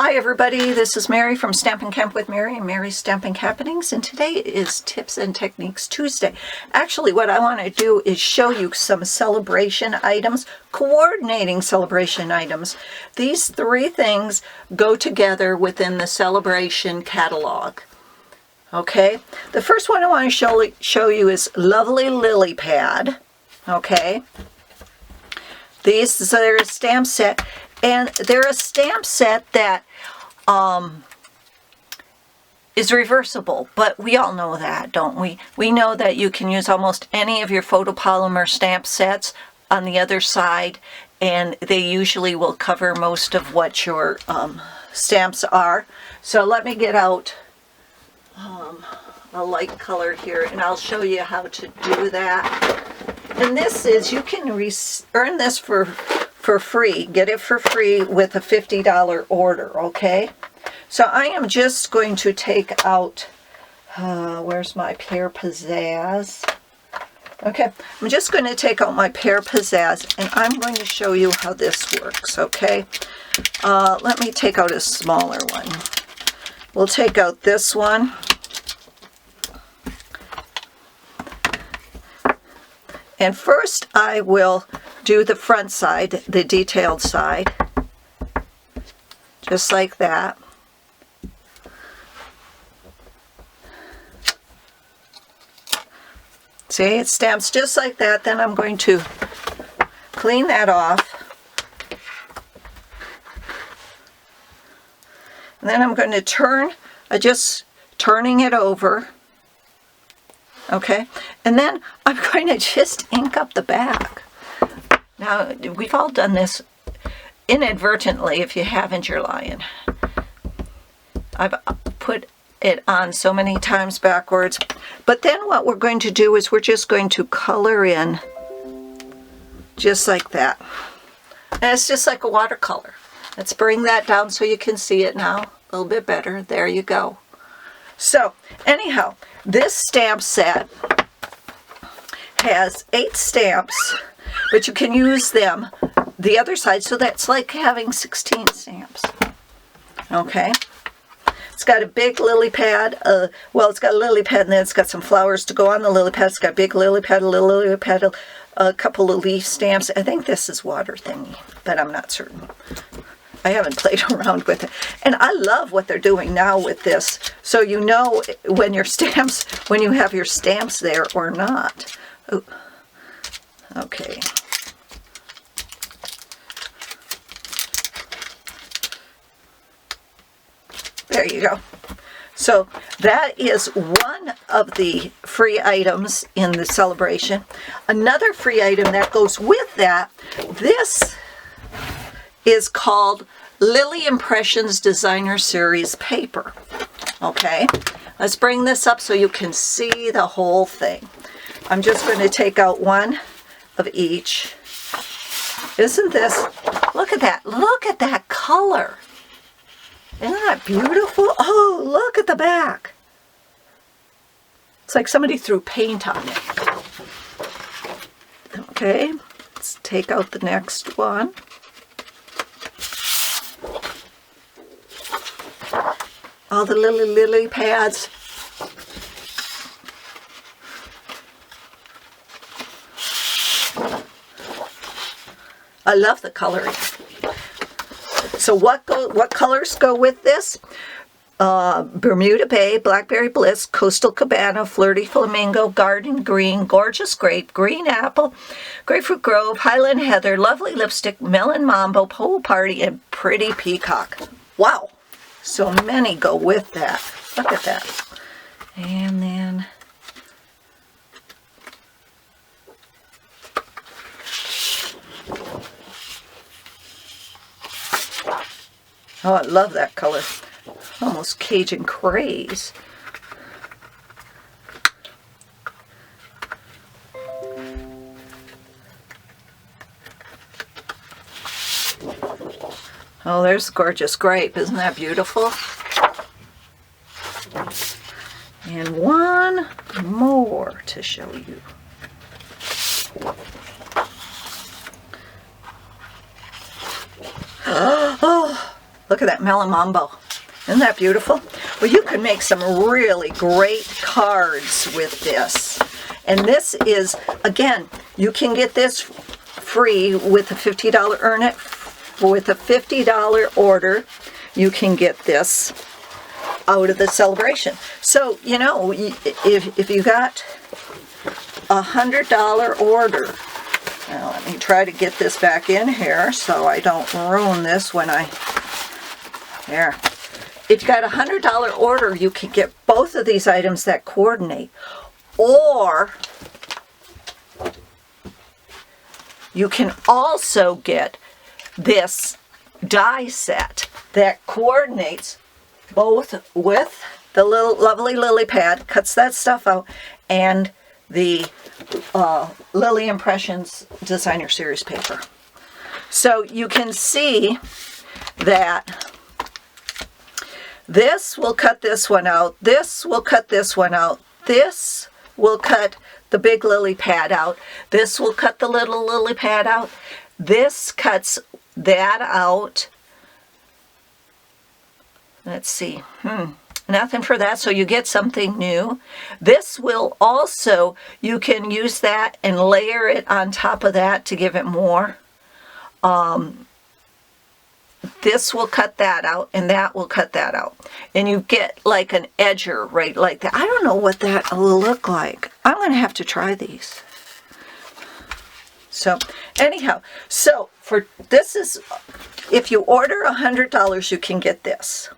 Hi everybody, this is Mary from Stampin' Camp with Mary and Mary's Stampin' Happenings, and today is Tips and Techniques Tuesday. Actually, what I want to do is show you some celebration items, coordinating celebration items. These three things go together within the celebration catalog. Okay, the first one I want to show you is Lovely Lily Pad. Okay, these are a stamp set. And they're a stamp set that is reversible, but we all know that, don't we? We know that you can use almost any of your photopolymer stamp sets on the other side, and they usually will cover most of what your stamps are. So let me get out a light color here, and I'll show you how to do that. And this is, you can earn this for free, get it for free with a $50 order, okay? So I am just going to take out, where's my Pear Pizzazz? Okay, I'm just going to take out my Pear Pizzazz, and I'm going to show you how this works, okay? Let me take out a smaller one. We'll take out this one. And first I will do the front side, the detailed side, just like that. See, it stamps just like that. Then I'm going to clean that off. And then I'm going to turn, just turning it over. Okay, and then I'm going to just ink up the back. Now, we've all done this inadvertently. If you haven't, you're lying. I've put it on so many times backwards. But then what we're going to do is we're just going to color in just like that. And it's just like a watercolor. Let's bring that down so you can see it now a little bit better. There you go. So, anyhow, this stamp set has 8 stamps, but you can use them the other side, so that's like having 16 stamps. Okay? It's got a big lily pad. Well, it's got a lily pad, and then it's got some flowers to go on the lily pad. It's got a big lily pad, a little lily pad, a couple of leaf stamps. I think this is water thingy, but I'm not certain. I haven't played around with it. And I love what they're doing now with this. So you know when your stamps, when you have your stamps there or not. Ooh. Okay. There you go. So that is one of the free items in the celebration. Another free item that goes with that, this is called Lily Impressions Designer Series paper. Okay, let's bring this up so you can see the whole thing. I'm just going to take out one of each. Isn't this, look at that color. Isn't that beautiful? Oh, look at the back. It's like somebody threw paint on it. Okay, let's take out the next one. All the little lily pads. I love the coloring. So what colors go with this? Bermuda Bay, Blackberry Bliss, Coastal Cabana, Flirty Flamingo, Garden Green, Gorgeous Grape, Green Apple, Grapefruit Grove, Highland Heather, Lovely Lipstick, Melon Mambo, Pole Party, and Pretty Peacock. Wow! So many go with that. Look at that. And then oh, I love that color. Almost Cajun Craze. Oh, there's Gorgeous Grape. Isn't that beautiful? And one more to show you. Oh, Look at that melon mambo. Isn't that beautiful? Well, you can make some really great cards with this. And this is, again, you can get this free with a $50 Earn It. With a $50 order, you can get this out of the celebration. So, you know, if you got a $100 order, now let me try to get this back in here so I don't ruin this when there. If you got a $100 order, you can get both of these items that coordinate. Or you can also get this die set that coordinates both with the little lovely lily pad, cuts that stuff out, and the Lily Impressions Designer Series paper. So you can see that this will cut this one out, this will cut this one out, this will cut the big lily pad out, this will cut the little lily pad out, this cuts that out. Let's see, nothing for that, so you get something new. This will also, you can use that and layer it on top of that to give it more. This will cut that out, and that will cut that out. And you get like an edger right like that. I don't know what that will look like. I'm going to have to try these. So anyhow, so for this is, if you order $100, you can get this.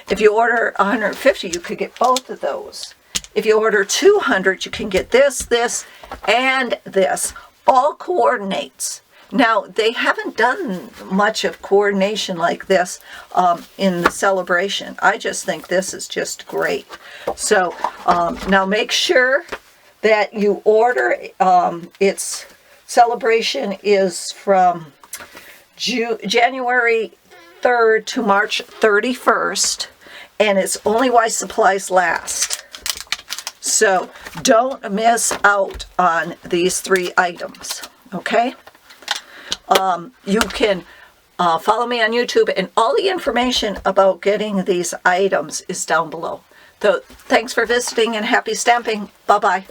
If you order $150, you could get both of those. If you order $200, you can get this, this, and this. All coordinates. Now, they haven't done much of coordination like this in the celebration. I just think this is just great. So, now make sure that you order. Its celebration is from January 3rd to March 31st, and it's only while supplies last. So, don't miss out on these 3 items, okay? You can follow me on YouTube, and all the information about getting these items is down below. So, thanks for visiting, and happy stamping. Bye-bye.